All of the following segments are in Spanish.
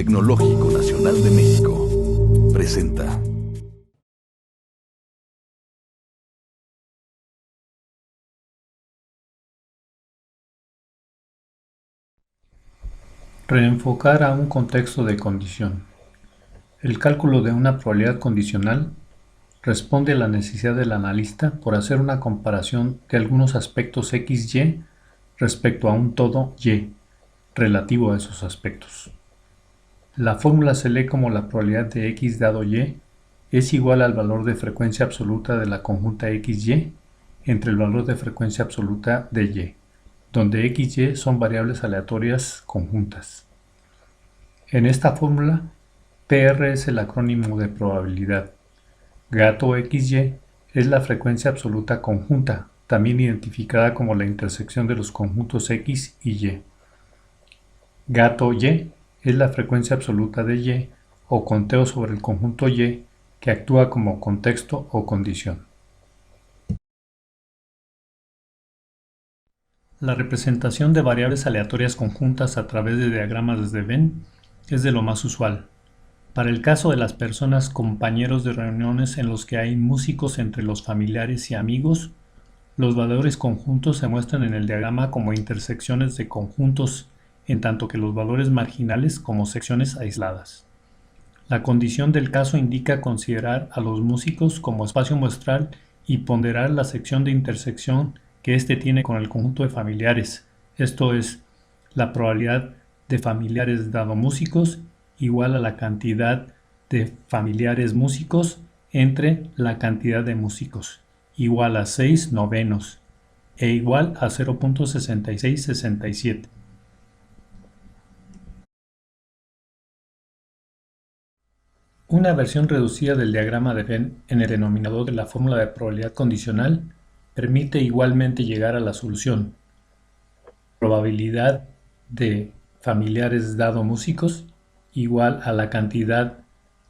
Tecnológico Nacional de México presenta. Reenfocar a un contexto de condición. El cálculo de una probabilidad condicional responde a la necesidad del analista por hacer una comparación de algunos aspectos XY respecto a un todo Y relativo a esos aspectos. La fórmula se lee como la probabilidad de X dado Y es igual al valor de frecuencia absoluta de la conjunta XY entre el valor de frecuencia absoluta de Y, donde XY son variables aleatorias conjuntas. En esta fórmula, PR es el acrónimo de probabilidad. Gato XY es la frecuencia absoluta conjunta, también identificada como la intersección de los conjuntos X y Y. Gato Y es la frecuencia absoluta de Y o conteo sobre el conjunto Y que actúa como contexto o condición. La representación de variables aleatorias conjuntas a través de diagramas de Venn es de lo más usual. Para el caso de las personas compañeros de reuniones en los que hay músicos entre los familiares y amigos, los valores conjuntos se muestran en el diagrama como intersecciones de conjuntos, en tanto que los valores marginales como secciones aisladas. La condición del caso indica considerar a los músicos como espacio muestral y ponderar la sección de intersección que éste tiene con el conjunto de familiares, esto es, la probabilidad de familiares dado músicos igual a la cantidad de familiares músicos entre la cantidad de músicos, igual a 6 novenos, e igual a 0.6667. Una versión reducida del diagrama de Venn en el denominador de la fórmula de probabilidad condicional permite igualmente llegar a la solución. Probabilidad de familiares dado músicos igual a la cantidad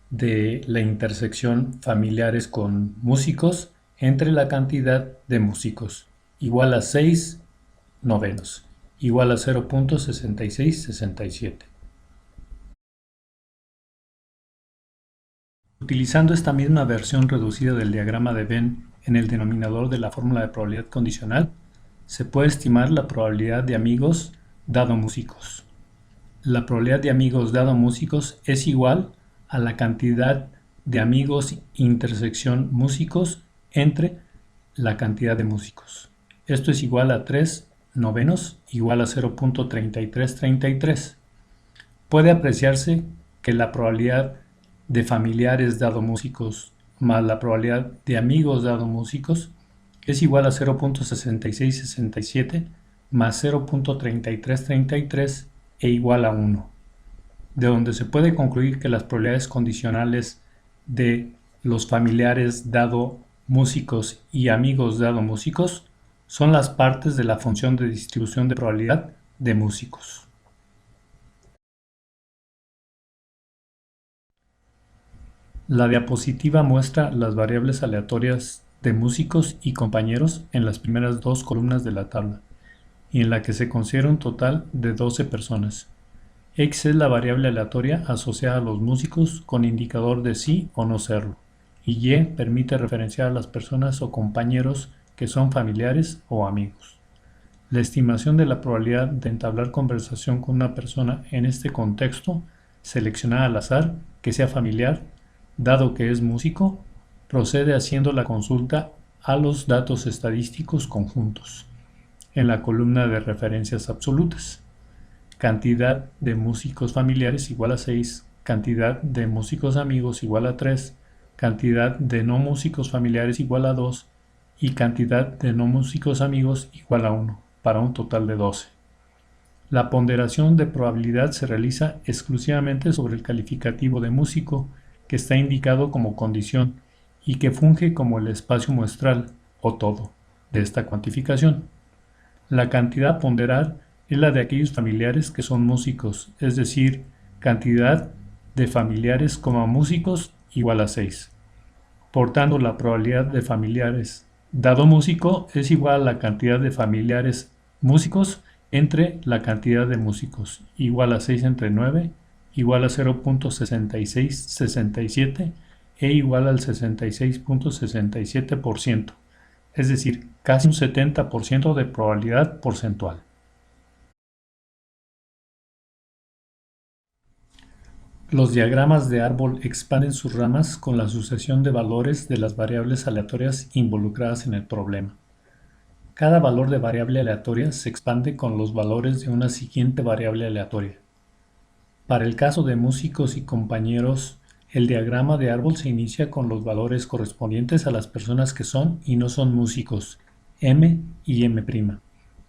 de la intersección familiares con músicos entre la cantidad de músicos, igual a 6 novenos, igual a 0.6667. Utilizando esta misma versión reducida del diagrama de Venn en el denominador de la fórmula de probabilidad condicional, se puede estimar la probabilidad de amigos dado músicos. La probabilidad de amigos dado músicos es igual a la cantidad de amigos intersección músicos entre la cantidad de músicos. Esto es igual a 3 novenos igual a 0.3333. Puede apreciarse que la probabilidad de familiares dado músicos más la probabilidad de amigos dado músicos es igual a 0.6667 más 0.3333 e igual a 1, de donde se puede concluir que las probabilidades condicionales de los familiares dado músicos y amigos dado músicos son las partes de la función de distribución de probabilidad de músicos. La diapositiva muestra las variables aleatorias de músicos y compañeros en las primeras dos columnas de la tabla, y en la que se considera un total de 12 personas. X es la variable aleatoria asociada a los músicos con indicador de sí o no serlo, y Y permite referenciar a las personas o compañeros que son familiares o amigos. La estimación de la probabilidad de entablar conversación con una persona en este contexto, seleccionada al azar, que sea familiar, dado que es músico, procede haciendo la consulta a los datos estadísticos conjuntos, en la columna de referencias absolutas. Cantidad de músicos familiares igual a 6, cantidad de músicos amigos igual a 3, cantidad de no músicos familiares igual a 2 y cantidad de no músicos amigos igual a 1, para un total de 12. La ponderación de probabilidad se realiza exclusivamente sobre el calificativo de músico, que está indicado como condición y que funge como el espacio muestral, o todo, de esta cuantificación. La cantidad a ponderar es la de aquellos familiares que son músicos, es decir, cantidad de familiares como músicos igual a 6. Por tanto, la probabilidad de familiares dado músico es igual a la cantidad de familiares músicos entre la cantidad de músicos, igual a 6 entre 9, igual a 0.6667 e igual al 66.67%, es decir, casi un 70% de probabilidad porcentual. Los diagramas de árbol expanden sus ramas con la sucesión de valores de las variables aleatorias involucradas en el problema. Cada valor de variable aleatoria se expande con los valores de una siguiente variable aleatoria. Para el caso de músicos y compañeros, el diagrama de árbol se inicia con los valores correspondientes a las personas que son y no son músicos, M y M',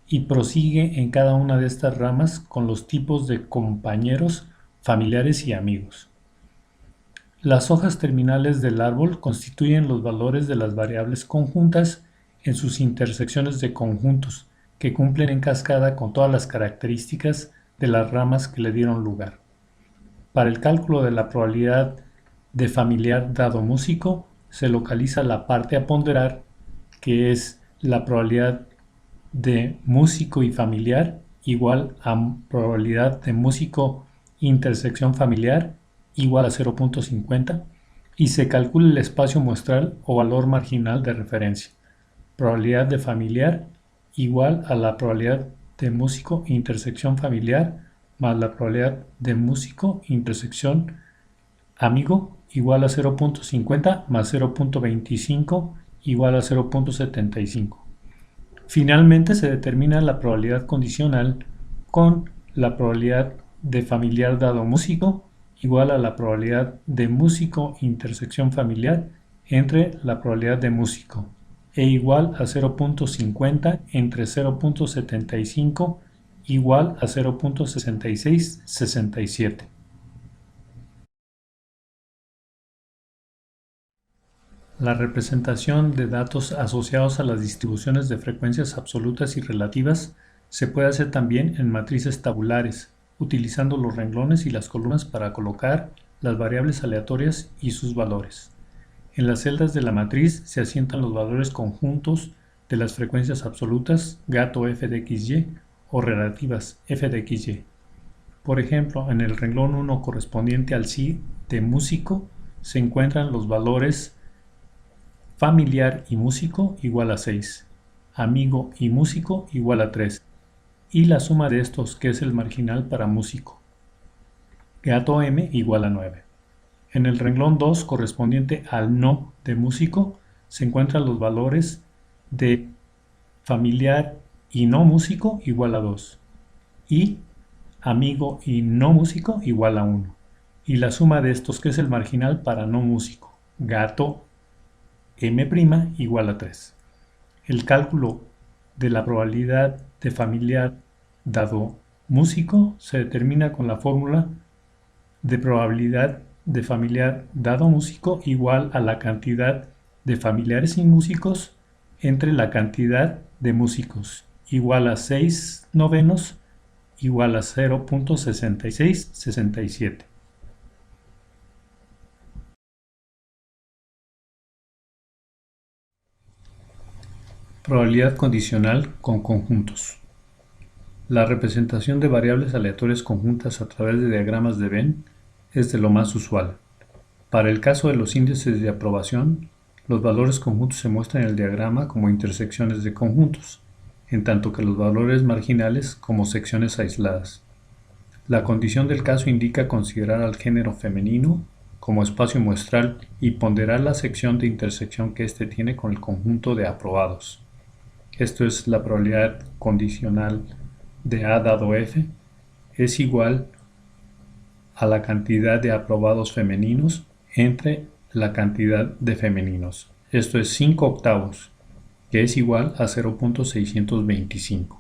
y prosigue en cada una de estas ramas con los tipos de compañeros, familiares y amigos. Las hojas terminales del árbol constituyen los valores de las variables conjuntas en sus intersecciones de conjuntos, que cumplen en cascada con todas las características de las ramas que le dieron lugar. Para el cálculo de la probabilidad de familiar dado músico, se localiza la parte a ponderar, que es la probabilidad de músico y familiar igual a probabilidad de músico intersección familiar igual a 0.50, y se calcula el espacio muestral o valor marginal de referencia. Probabilidad de familiar igual a la probabilidad de músico intersección familiar más la probabilidad de músico intersección amigo igual a 0.50 más 0.25 igual a 0.75. Finalmente se determina la probabilidad condicional con la probabilidad de familiar dado músico igual a la probabilidad de músico intersección familiar entre la probabilidad de músico e igual a 0.50 entre 0.75 igual a 0.6667. La representación de datos asociados a las distribuciones de frecuencias absolutas y relativas se puede hacer también en matrices tabulares, utilizando los renglones y las columnas para colocar las variables aleatorias y sus valores. En las celdas de la matriz se asientan los valores conjuntos de las frecuencias absolutas gato f de xy o relativas f de xy. Por ejemplo, en el renglón 1 correspondiente al si de músico se encuentran los valores familiar y músico igual a 6, amigo y músico igual a 3, y la suma de estos, que es el marginal para músico, gato m igual a 9. En el renglón 2 correspondiente al no de músico se encuentran los valores de familiar y no músico igual a 2 y amigo y no músico igual a 1, y la suma de estos, que es el marginal para no músico, gato m' igual a 3. El cálculo de la probabilidad de familiar dado músico se determina con la fórmula de probabilidad de familiar dado músico igual a la cantidad de familiares y músicos entre la cantidad de músicos igual a 6 novenos igual a 0.6667. Probabilidad condicional con conjuntos. La representación de variables aleatorias conjuntas a través de diagramas de Venn es de lo más usual. Para el caso de los índices de aprobación, los valores conjuntos se muestran en el diagrama como intersecciones de conjuntos, en tanto que los valores marginales como secciones aisladas. La condición del caso indica considerar al género femenino como espacio muestral y ponderar la sección de intersección que éste tiene con el conjunto de aprobados. Esto es, la probabilidad condicional de A dado F es igual a la cantidad de aprobados femeninos entre la cantidad de femeninos. Esto es 5 octavos, que es igual a 0.625.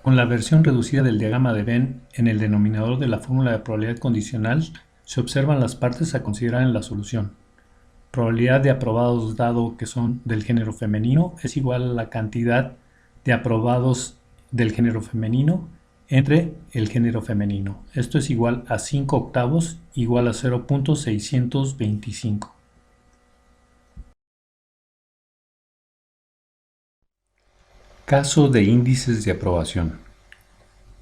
Con la versión reducida del diagrama de Venn en el denominador de la fórmula de probabilidad condicional se observan las partes a considerar en la solución. Probabilidad de aprobados dado que son del género femenino es igual a la cantidad de aprobados del género femenino entre el género femenino. Esto es igual a 5 octavos igual a 0.625. Caso de índices de aprobación.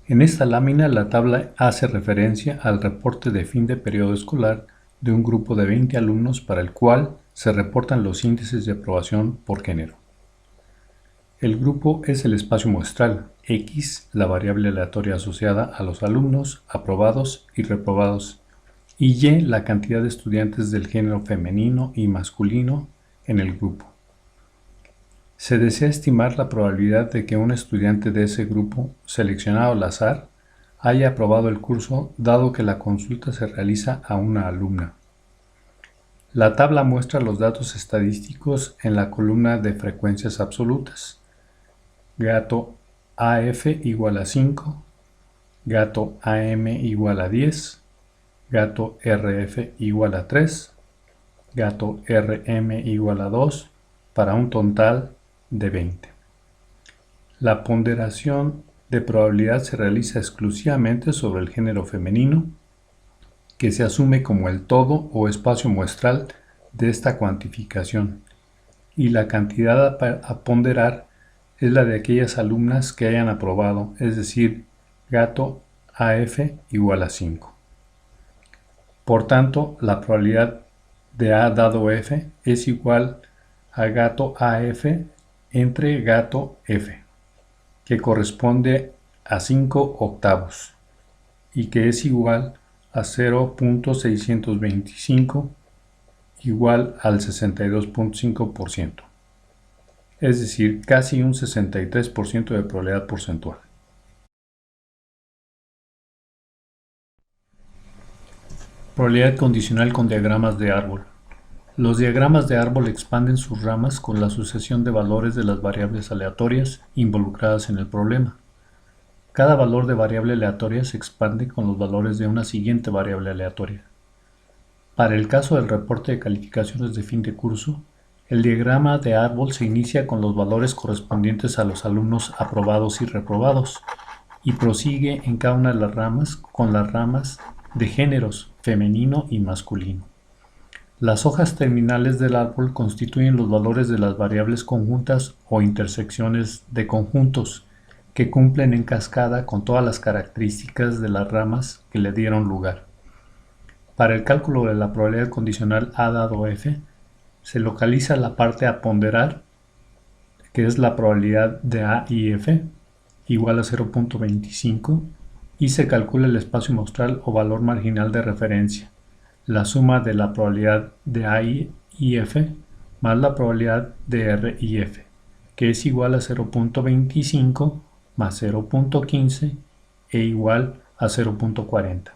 En esta lámina la tabla hace referencia al reporte de fin de periodo escolar de un grupo de 20 alumnos para el cual se reportan los índices de aprobación por género. El grupo es el espacio muestral, X, la variable aleatoria asociada a los alumnos aprobados y reprobados, y Y, la cantidad de estudiantes del género femenino y masculino en el grupo. Se desea estimar la probabilidad de que un estudiante de ese grupo, seleccionado al azar, haya aprobado el curso dado que la consulta se realiza a una alumna. La tabla muestra los datos estadísticos en la columna de frecuencias absolutas. Gato AF igual a 5, gato AM igual a 10, gato RF igual a 3, gato RM igual a 2, para un total de 20. La ponderación de probabilidad se realiza exclusivamente sobre el género femenino, que se asume como el todo o espacio muestral de esta cuantificación, y la cantidad a ponderar es la de aquellas alumnas que hayan aprobado, es decir, gato AF igual a 5. Por tanto, la probabilidad de A dado F es igual a gato AF entre gato F, que corresponde a 5 octavos, y que es igual a 0.625 igual al 62.5%. Es decir, casi un 63% de probabilidad porcentual. Probabilidad condicional con diagramas de árbol. Los diagramas de árbol expanden sus ramas con la sucesión de valores de las variables aleatorias involucradas en el problema. Cada valor de variable aleatoria se expande con los valores de una siguiente variable aleatoria. Para el caso del reporte de calificaciones de fin de curso, el diagrama de árbol se inicia con los valores correspondientes a los alumnos aprobados y reprobados y prosigue en cada una de las ramas con las ramas de géneros femenino y masculino. Las hojas terminales del árbol constituyen los valores de las variables conjuntas o intersecciones de conjuntos que cumplen en cascada con todas las características de las ramas que le dieron lugar. Para el cálculo de la probabilidad condicional A dado F, se localiza la parte a ponderar, que es la probabilidad de A y F, igual a 0.25, y se calcula el espacio muestral o valor marginal de referencia, la suma de la probabilidad de A y F más la probabilidad de R y F, que es igual a 0.25 más 0.15 e igual a 0.40.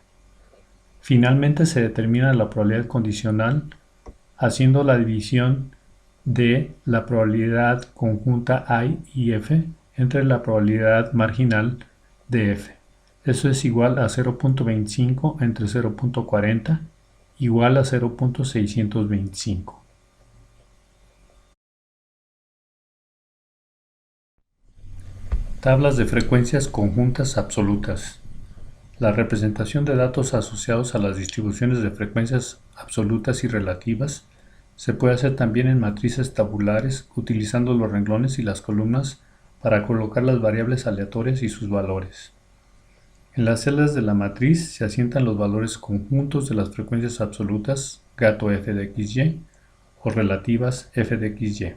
Finalmente se determina la probabilidad condicional haciendo la división de la probabilidad conjunta I y F entre la probabilidad marginal de F. Eso es igual a 0.25 entre 0.40 igual a 0.625. Tablas de frecuencias conjuntas absolutas. La representación de datos asociados a las distribuciones de frecuencias absolutas y relativas se puede hacer también en matrices tabulares utilizando los renglones y las columnas para colocar las variables aleatorias y sus valores. En las celdas de la matriz se asientan los valores conjuntos de las frecuencias absolutas gato f de xy o relativas f de xy.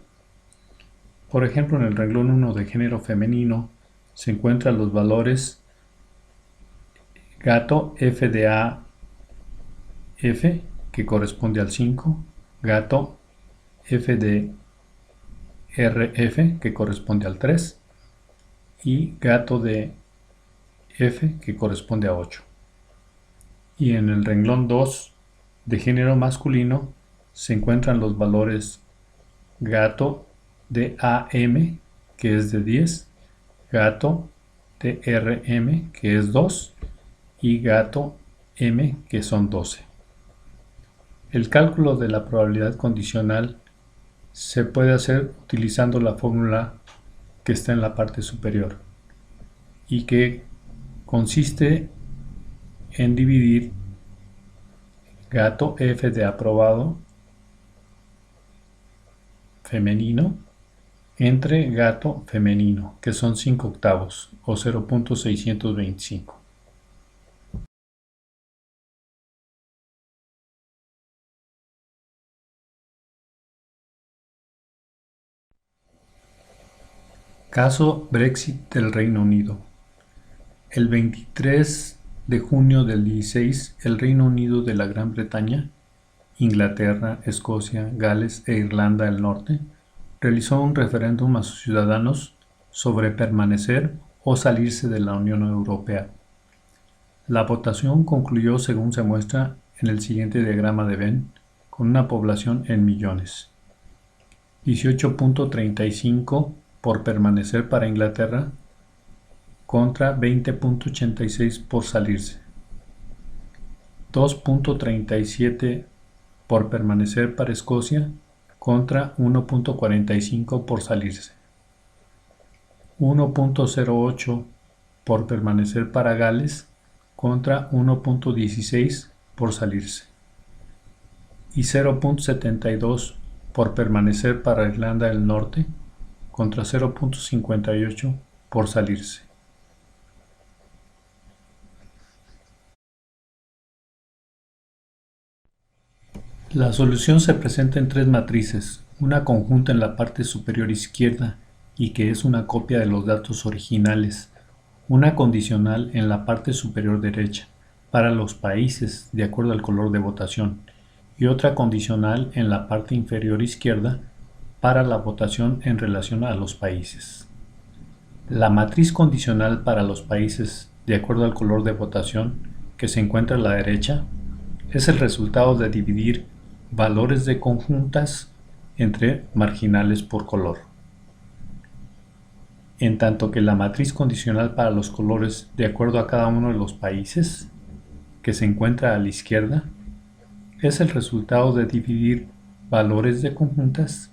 Por ejemplo, en el renglón 1 de género femenino se encuentran los valores gato f de a f, que corresponde al 5, gato f de rf, que corresponde al 3, y gato de f, que corresponde a 8. Y en el renglón 2 de género masculino se encuentran los valores gato de am, que es de 10, gato de rm, que es 2, y gato m, que son 12. El cálculo de la probabilidad condicional se puede hacer utilizando la fórmula que está en la parte superior y que consiste en dividir gato f de aprobado femenino entre gato femenino, que son 5 octavos o 0.625. Caso Brexit del Reino Unido. El 23 de junio del 16, el Reino Unido de la Gran Bretaña, Inglaterra, Escocia, Gales e Irlanda del Norte realizó un referéndum a sus ciudadanos sobre permanecer o salirse de la Unión Europea. La votación concluyó según se muestra en el siguiente diagrama de Venn, con una población en millones. 18.35 por permanecer para Inglaterra contra 20.86 por salirse. 2.37 por permanecer para Escocia contra 1.45 por salirse. 1.08 por permanecer para Gales contra 1.16 por salirse. Y 0.72 por permanecer para Irlanda del Norte contra 0.58 por salirse. La solución se presenta en tres matrices, una conjunta en la parte superior izquierda y que es una copia de los datos originales, una condicional en la parte superior derecha para los países de acuerdo al color de votación y otra condicional en la parte inferior izquierda para la votación en relación a los países. La matriz condicional para los países de acuerdo al color de votación que se encuentra a la derecha es el resultado de dividir valores de conjuntas entre marginales por color. En tanto que la matriz condicional para los colores de acuerdo a cada uno de los países, que se encuentra a la izquierda, es el resultado de dividir valores de conjuntas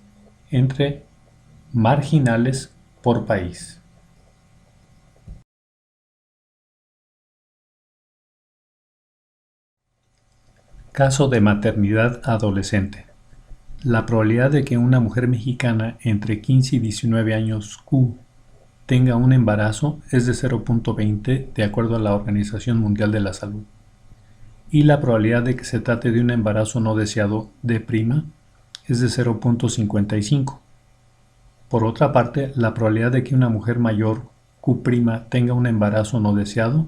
entre marginales por país. Caso de maternidad adolescente. La probabilidad de que una mujer mexicana entre 15 y 19 años Q tenga un embarazo es de 0.20 de acuerdo a la Organización Mundial de la Salud. Y la probabilidad de que se trate de un embarazo no deseado D' es de 0.55. Por otra parte, la probabilidad de que una mujer mayor Q' tenga un embarazo no deseado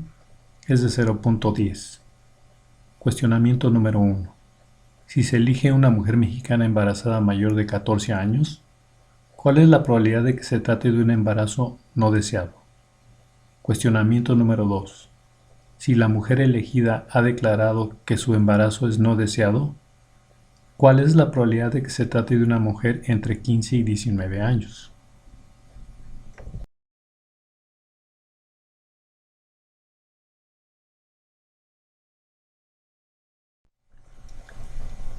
es de 0.10. Cuestionamiento número 1. Si se elige una mujer mexicana embarazada mayor de 14 años, ¿cuál es la probabilidad de que se trate de un embarazo no deseado? Cuestionamiento número 2. Si la mujer elegida ha declarado que su embarazo es no deseado, ¿cuál es la probabilidad de que se trate de una mujer entre 15 y 19 años?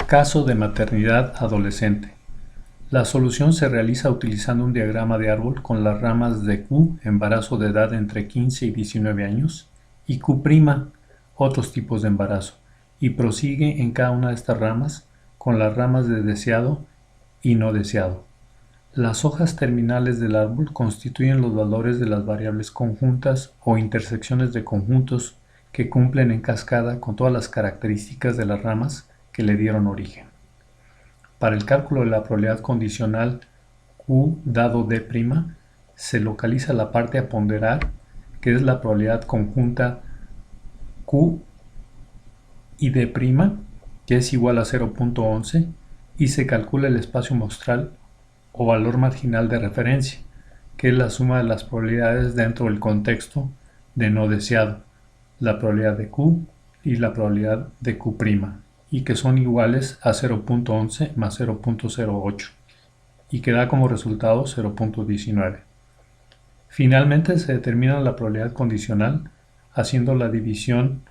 Caso de maternidad adolescente. La solución se realiza utilizando un diagrama de árbol con las ramas de Q, embarazo de edad entre 15 y 19 años, y Q', otros tipos de embarazo, y prosigue en cada una de estas ramas con las ramas de deseado y no deseado. Las hojas terminales del árbol constituyen los valores de las variables conjuntas o intersecciones de conjuntos que cumplen en cascada con todas las características de las ramas que le dieron origen. Para el cálculo de la probabilidad condicional Q dado D', se localiza la parte a ponderar, que es la probabilidad conjunta Q y D', que es igual a 0.11, y se calcula el espacio muestral o valor marginal de referencia, que es la suma de las probabilidades dentro del contexto de no deseado, la probabilidad de Q y la probabilidad de Q', y que son iguales a 0.11 más 0.08, y que da como resultado 0.19. Finalmente se determina la probabilidad condicional haciendo la división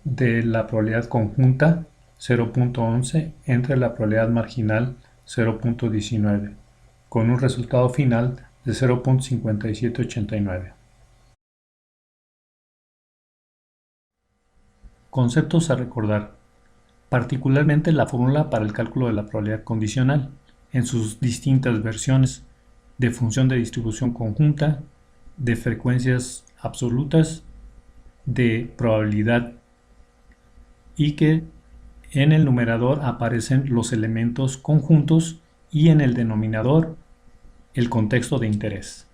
de la probabilidad conjunta 0.11 entre la probabilidad marginal 0.19, con un resultado final de 0.5789. Conceptos a recordar. Particularmente la fórmula para el cálculo de la probabilidad condicional, en sus distintas versiones, de función de distribución conjunta, de frecuencias absolutas, de probabilidad, y que en el numerador aparecen los elementos conjuntos y en el denominador el contexto de interés.